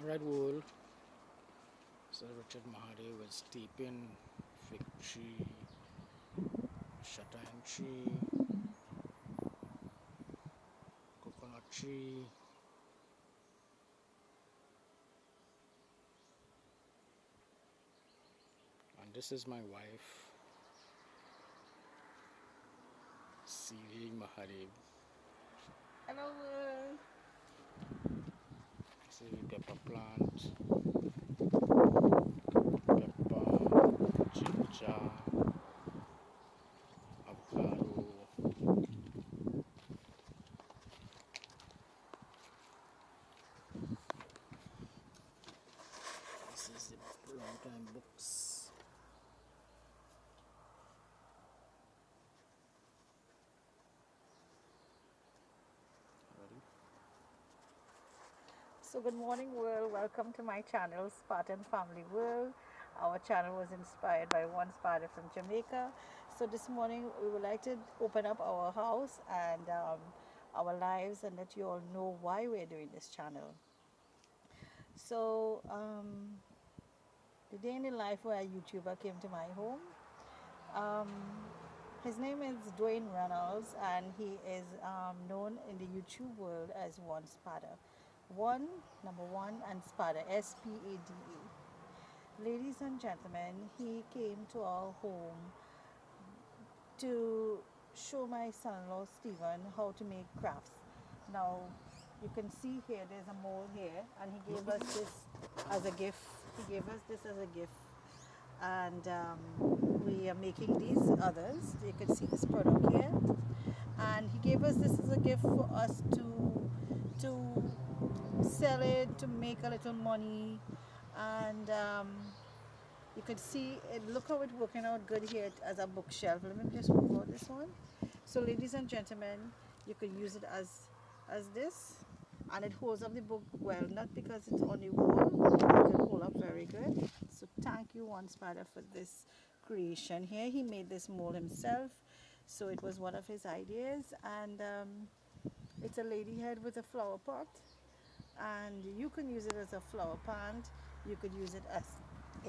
Red wool. So Richard Mahadev was steeping fig tree, shataim tree, coconut tree, and this is my wife, seeding Mahadev. Hello. This is the pepper plant, pepper, ginger, avocado. This is the long time books. Ready? So good morning world. Welcome to my channel, Spartan Family World. Our channel was inspired by one Spartan from Jamaica. So this morning we would like to open up our house and our lives and let you all know why we're doing this channel. So the day in the life where a YouTuber came to my home. Um, his name is Dwayne Reynolds, and he is known in the YouTube world as One Spada. One, number one, and Spada, Spada. Ladies and gentlemen, he came to our home to show my son-in-law Stephen how to make crafts. Now, you can see here, there's a mold here, and he gave us this as a gift. He gave us this as a gift, and we are making these others. You can see this product here, and he gave us this as a gift for us to sell it, to make a little money, and you can see it. Look how it's working out good here as a bookshelf. Let me just move out this one. So, ladies and gentlemen, you can use it as this, and it holds up the book well. Not because it's on the wall, it can hold up very good. So, thank you, One Spider, for this creation here. He made this mold himself, so it was one of his ideas, and it's a lady head with a flower pot, and you can use it as a flower plant. You could use it as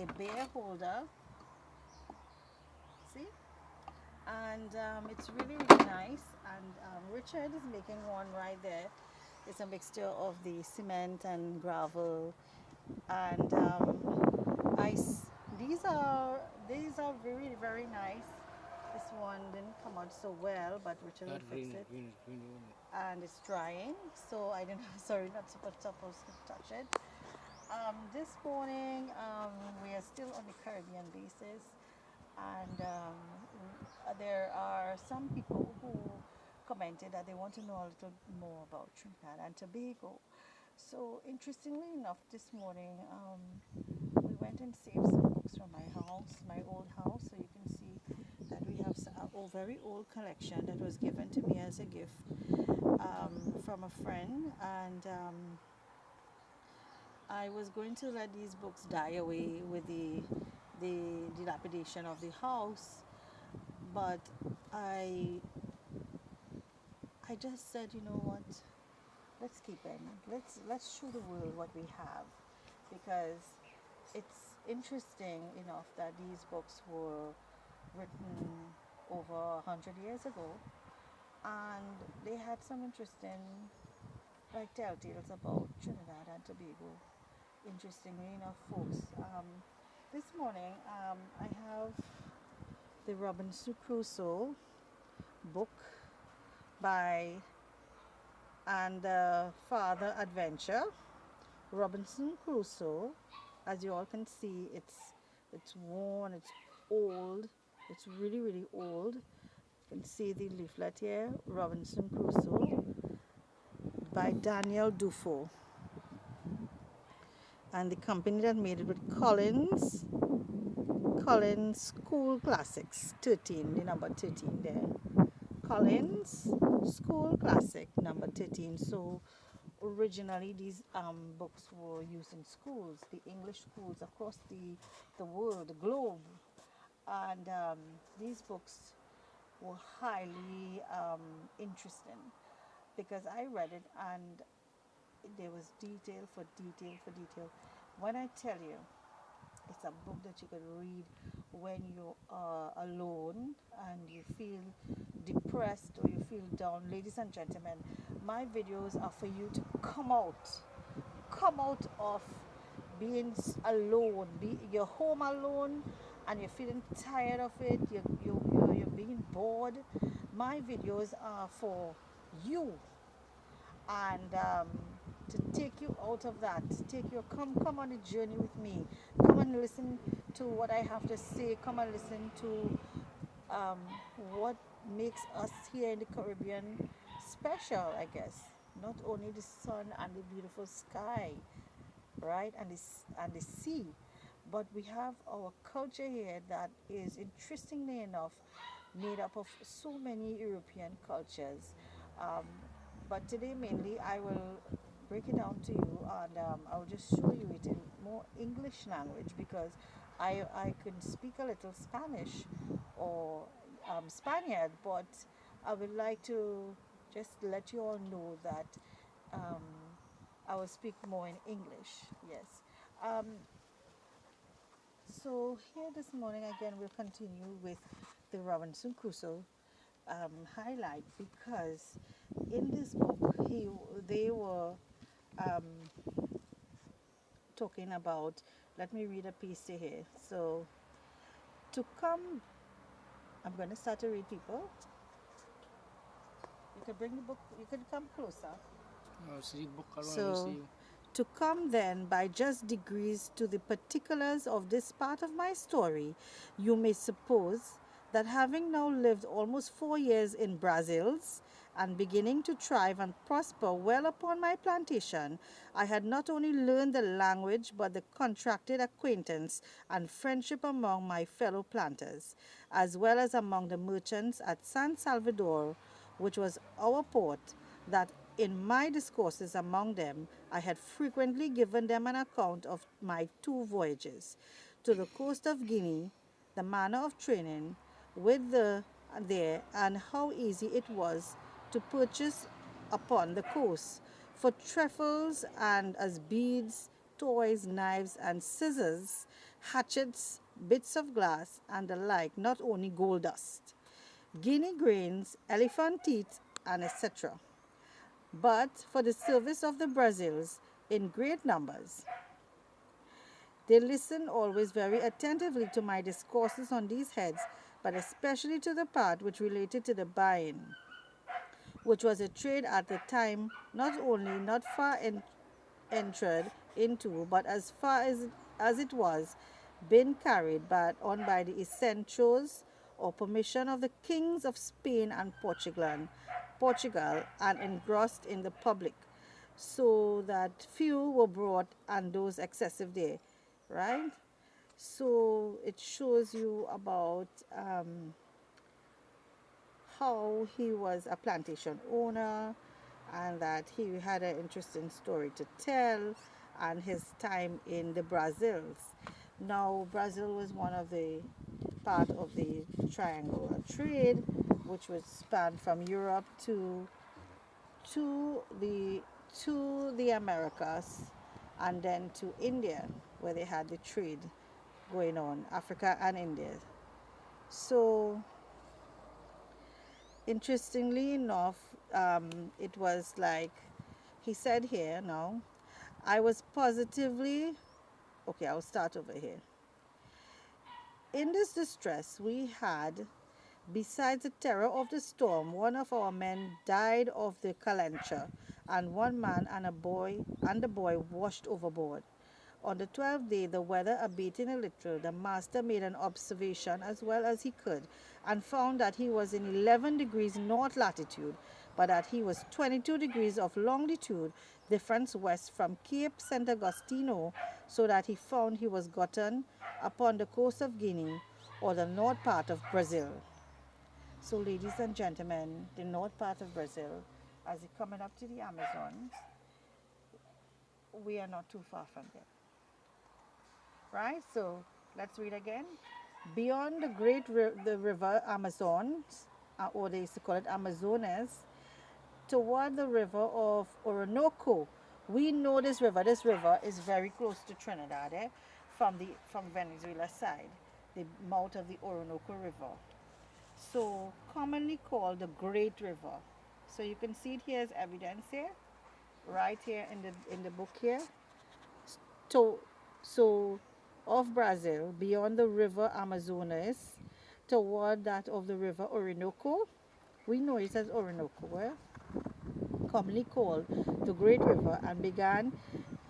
a bear holder. See, and it's really really nice. And Richard is making one right there. It's a mixture of the cement and gravel, and these are very very nice. This one didn't come out so well, but Richard That will fix green, it. green, green one. And it's drying, so I didn't. Sorry, not supposed to touch it. This morning, we are still on the Caribbean basis, and there are some people who commented that they want to know a little more about Trinidad and Tobago. So, interestingly enough, this morning we went and saved some books from my house, my old house. So you can see that we have a very old collection that was given to me as a gift from a friend, and I was going to let these books die away with the dilapidation of the house, but I I just said, you know what? Let's keep them. Let's show the world what we have, because it's interesting enough that these books were written over 100 years ago, and they had some interesting like telltales about Trinidad and Tobago. Interestingly enough, folks, this morning I have the Robinson Crusoe book by and the Father Adventure. Robinson Crusoe, as you all can see, it's worn, it's old, it's really really old. You can see the leaflet here, Robinson Crusoe by Daniel Dofoe, and the company that made it with Collins School Classics 13, the number 13 there. Collins School Classic number 13. So originally these books were used in schools, the English schools across the world, the globe. And these books were highly interesting because I read it, and There was detail for detail for detail. When I tell you, it's a book that you can read when you are alone and you feel depressed or you feel down. Ladies and gentlemen, my videos are for you to come out of being alone. You're home alone and you're feeling tired of it. You're being bored. My videos are for you, and to take you out of that, take you come on a journey with me. Come and listen to what I have to say. Come and listen to um, what makes us here in the Caribbean special, I guess. Not only the sun and the beautiful sky, right, and the sea, but we have our culture here that is interestingly enough made up of so many European cultures. Um, but today mainly I will break it down to you, and I will just show you it in more English language because I could speak a little Spanish or Spaniard, but I would like to just let you all know that um, I will speak more in English. Yes. Um, so here this morning again we'll continue with the Robinson Crusoe highlight, because in this book they were um, talking about. Let me read a piece to here. So to come, I'm going to start to read, people. You can bring the book. You can come closer. Oh, see book alone, we see So, you. to come then by just degrees to the particulars of this part of my story, you may suppose that having now lived almost 4 years in Brazils, and beginning to thrive and prosper well upon my plantation, I had not only learned the language but the contracted acquaintance and friendship among my fellow planters, as well as among the merchants at San Salvador, which was our port, that in my discourses among them I had frequently given them an account of my 2 voyages to the coast of Guinea, the manner of training with there, and how easy it was to purchase upon the coast for trifles and as beads, toys, knives, and scissors, hatchets, bits of glass, and the like, not only gold dust, guinea grains, elephant teeth, and etc., but for the service of the Brazils in great numbers. They listened always very attentively to my discourses on these heads, but especially to the part which related to the buying, which was a trade at the time not only not far entered into, but as far as it was been carried on by the essentials or permission of the kings of Spain and Portugal, and engrossed in the public, so that few were brought and those excessive there, right? So it shows you about how he was a plantation owner and that he had an interesting story to tell, and his time in the Brazils. Now, Brazil was one of the part of the triangular trade, which was spanned from Europe to the to the Americas, and then to India, where they had the trade going on, Africa and India. So interestingly enough, it was like he said here now, I was positively, okay, I'll start over here. In this distress, we had, besides the terror of the storm, one of our men died of the calenture, and one man and the boy washed overboard. On the 12th day, the weather abating a little, the master made an observation as well as he could, and found that he was in 11 degrees north latitude, but that he was 22 degrees of longitude difference west from Cape St. Agostino, so that he found he was gotten upon the coast of Guinea, or the north part of Brazil. So, ladies and gentlemen, the north part of Brazil, as you're coming up to the Amazons, we are not too far from there, right? So let's read again. Beyond the river Amazons, or they used to call it Amazonas, toward the river of Orinoco, We know this river. This river is very close to Trinidad, from Venezuela side, the mouth of the Orinoco River. So commonly called the Great River. So you can see it here as evidence here, right here in the book here. So, so of Brazil, beyond the river Amazonas, toward that of the river Orinoco, we know it as Orinoco, commonly called the Great River, and began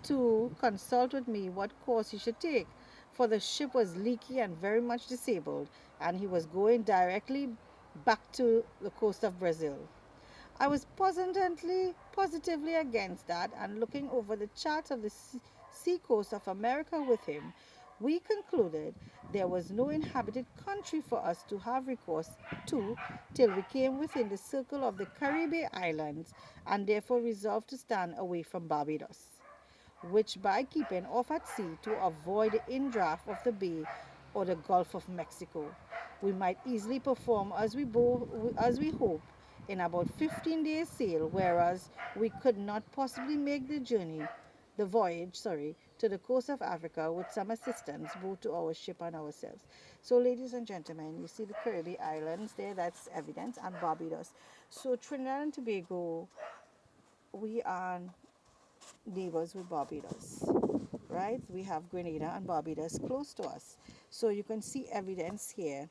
to consult with me what course he should take, for the ship was leaky and very much disabled, and he was going directly back to the coast of Brazil. I was positively against that, and looking over the chart of the sea coast of America with him, we concluded there was no inhabited country for us to have recourse to till we came within the circle of the Caribbean islands, and therefore resolved to stand away from Barbados, which by keeping off at sea to avoid the indraft of the bay or the Gulf of Mexico, we might easily perform as we hope in about 15 days sail, whereas we could not possibly make the voyage, to the coast of Africa with some assistance both to our ship and ourselves. So, ladies and gentlemen, you see the Caribbean islands there, that's evidence, and Barbados. So, Trinidad and Tobago, we are neighbors with Barbados, right? We have Grenada and Barbados close to us. So you can see evidence here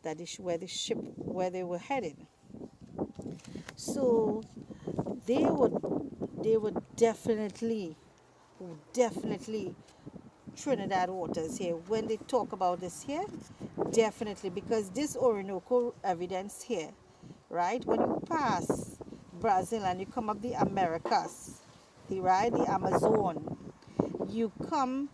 that is where the ship, where they were headed. So they would, they would definitely Trinidad waters here. When they talk about this here, definitely, because this Orinoco evidence here, right? When you pass Brazil and you come up the Americas, the Amazon, you come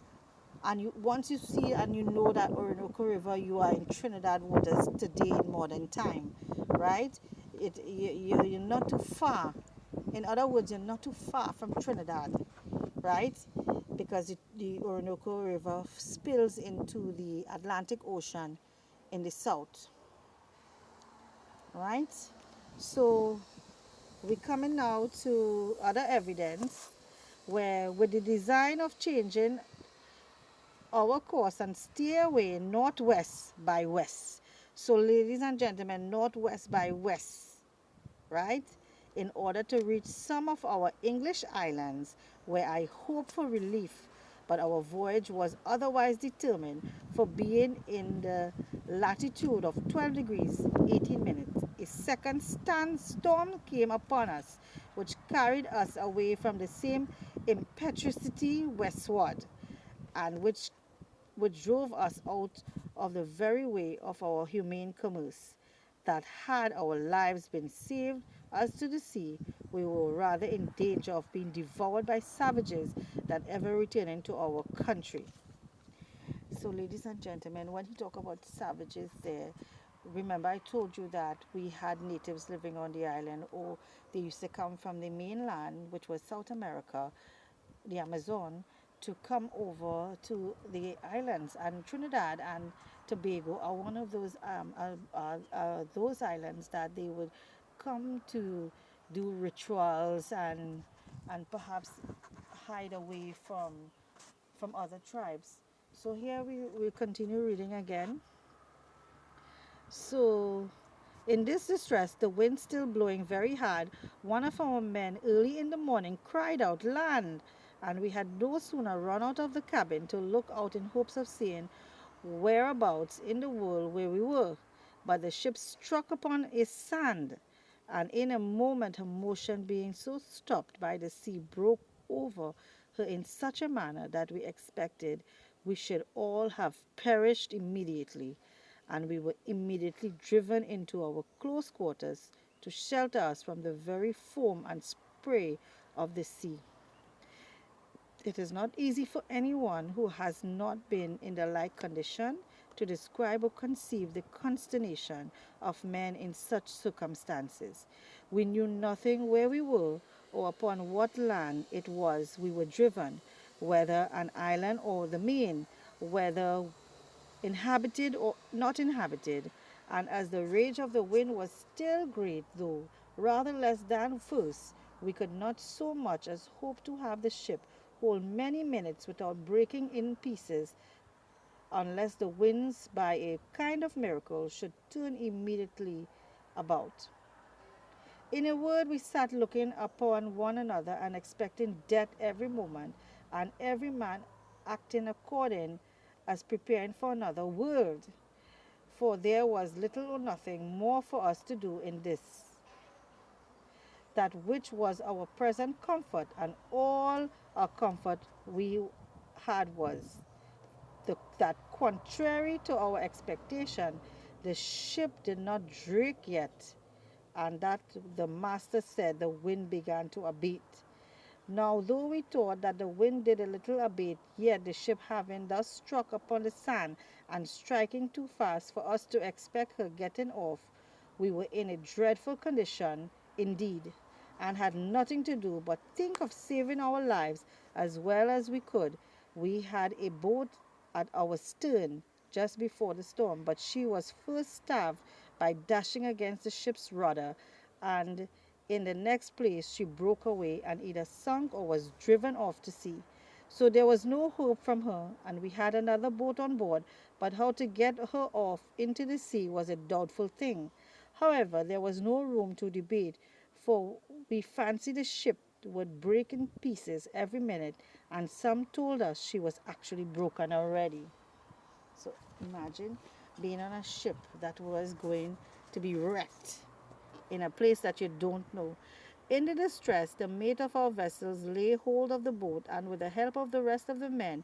and you once you see and you know that Orinoco River, you are in Trinidad waters today in modern time, right? You're not too far. In other words, you're not too far from Trinidad, right? Because the Orinoco River spills into the Atlantic Ocean in the south, right? So we're coming now to other evidence where, with the design of changing our course and steer away northwest by west. So, ladies and gentlemen, northwest by west, right? In order to reach some of our English islands where I hope for relief, but our voyage was otherwise determined for being in the latitude of 12 degrees 18 minutes. A second storm came upon us, which carried us away from the same impetuosity westward, and which drove us out of the very way of our humane commerce, that had our lives been saved as to the sea, we were rather in danger of being devoured by savages than ever returning to our country. So, ladies and gentlemen, when he talk about savages there, remember I told you that we had natives living on the island, or they used to come from the mainland, which was South America, the Amazon, to come over to the islands, and Trinidad and Tobago are one of those islands that they would come to do rituals and perhaps hide away from other tribes. So here we will continue reading again. So, in this distress, the wind still blowing very hard, one of our men early in the morning cried out, "Land!" And we had no sooner run out of the cabin to look out in hopes of seeing whereabouts in the world where we were, but the ship struck upon a sand, and in a moment her motion being so stopped by the sea broke over her in such a manner that we expected we should all have perished immediately, and we were immediately driven into our close quarters to shelter us from the very foam and spray of the sea. It is not easy for anyone who has not been in the like condition to describe or conceive the consternation of men in such circumstances. We knew nothing where we were or upon what land it was we were driven, whether an island or the main, whether inhabited or not inhabited, and as the rage of the wind was still great, though rather less than first, We could not so much as hope to have the ship hold many minutes without breaking in pieces, unless the winds, by a kind of miracle, should turn immediately about. In a word, we sat looking upon one another and expecting death every moment, and every man acting according as preparing for another world. For there was little or nothing more for us to do in this, that which was our present comfort, and all our comfort we had was that contrary to our expectation, the ship did not drink yet, and that the master said the wind began to abate. Now, though we thought that the wind did a little abate, yet the ship having thus struck upon the sand and striking too fast for us to expect her getting off, we were in a dreadful condition indeed, and had nothing to do but think of saving our lives as well as we could. We had a boat at our stern just before the storm, but she was first starved by dashing against the ship's rudder, and in the next place she broke away and either sunk or was driven off to sea. So there was no hope from her, and we had another boat on board, but how to get her off into the sea was a doubtful thing. However, there was no room to debate, for we fancied the ship would break in pieces every minute, and some told us she was actually broken already. So imagine being on a ship that was going to be wrecked in a place that you don't know. In the distress, the mate of our vessels lay hold of the boat, and with the help of the rest of the men,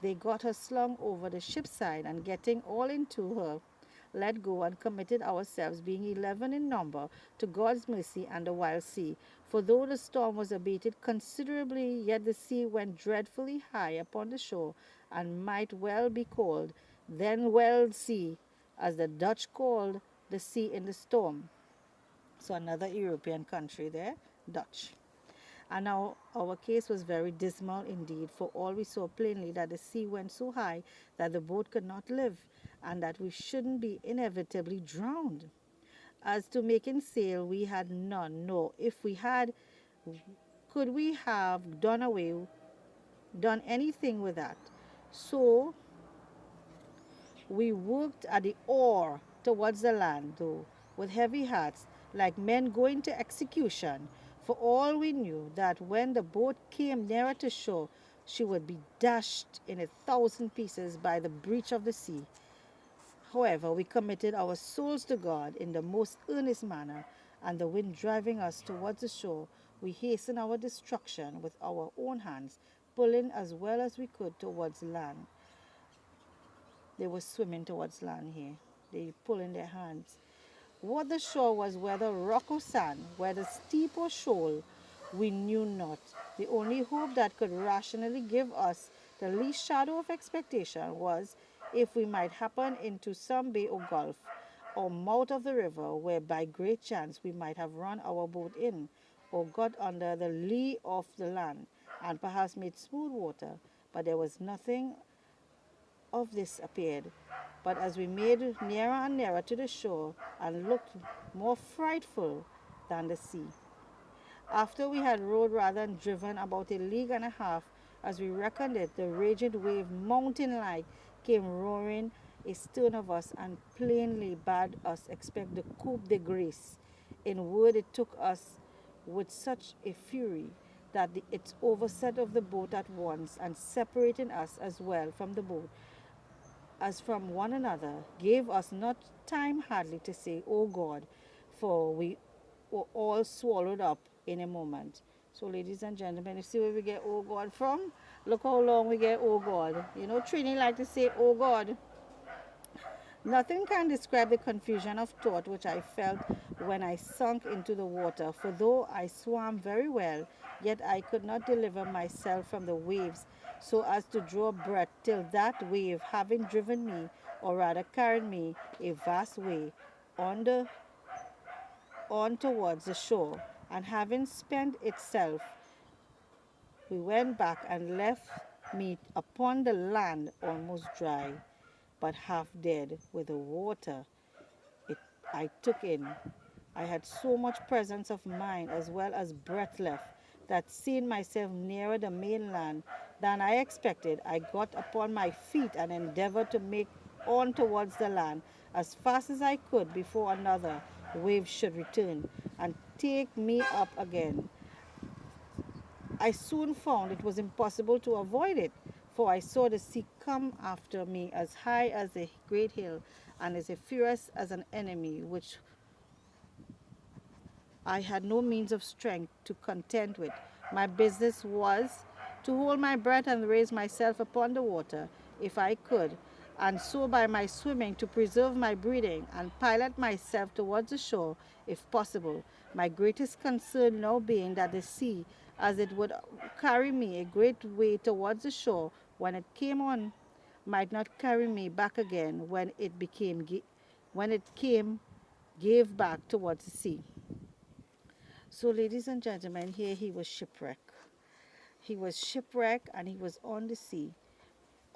they got her slung over the ship's side, and getting all into her, let go and committed ourselves, being 11 in number, to God's mercy and the wild sea. For though the storm was abated considerably, yet the sea went dreadfully high upon the shore, and might well be called then Wild Sea, as the Dutch called the sea in the storm. So another European country there, Dutch. And now our case was very dismal indeed, for all we saw plainly that the sea went so high that the boat could not live, and that we shouldn't be inevitably drowned. As to making sail, we had none, nor if we had, could we have done anything with that. So we worked at the oar towards the land, though, with heavy hearts, like men going to execution, for all we knew that when the boat came nearer to shore, she would be dashed in 1,000 pieces by the breach of the sea. However, we committed our souls to God in the most earnest manner, and the wind driving us towards the shore, we hastened our destruction with our own hands, pulling as well as we could towards land. They were swimming towards land here. They pull in their hands. What the shore was, whether rock or sand, whether steep or shoal, we knew not. The only hope that could rationally give us the least shadow of expectation was if we might happen into some bay or gulf, or mouth of the river, where by great chance we might have run our boat in, or got under the lee of the land, and perhaps made smooth water. But there was nothing of this appeared. But as we made nearer and nearer to the shore, and looked more frightful than the sea, after we had rowed rather than driven about a league and a half, as we reckoned it, the raging wave, mountain like, came roaring astern of us, and plainly bade us expect the coup de grace. In word, it took us with such a fury that it overset of the boat at once, and separating us as well from the boat as from one another, gave us not time hardly to say, O God, for we were all swallowed up in a moment. So, ladies and gentlemen, you see where we get O God from? Look how long we get O God. You know, Trini like to say, O God. Nothing can describe the confusion of thought which I felt when I sunk into the water, for though I swam very well, yet I could not deliver myself from the waves so as to draw breath till that wave, having driven me, or rather carried me, a vast way on, on towards the shore, and having spent itself, we went back and left me upon the land almost dry, but half dead with the water it I took in, I had so much presence of mind as well as breath left that seeing myself nearer the mainland than I expected, I got upon my feet and endeavored to make on towards the land as fast as I could before another wave should return and take me up again. I soon found it was impossible to avoid it, for I saw the sea come after me as high as a great hill and as furious as an enemy, which I had no means of strength to contend with. My business was to hold my breath and raise myself upon the water, if I could, and so by my swimming to preserve my breathing and pilot myself towards the shore, if possible. My greatest concern now being that the sea, as it would carry me a great way towards the shore when it came on, might not carry me back again when it came gave back towards the sea. So, ladies and gentlemen, here he was shipwrecked. He was shipwrecked and he was on the sea,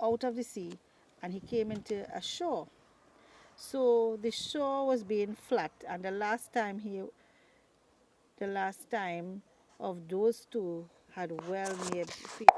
out of the sea, and he came into a shore. So the shore was being flat, and the last time of those two had well made feet.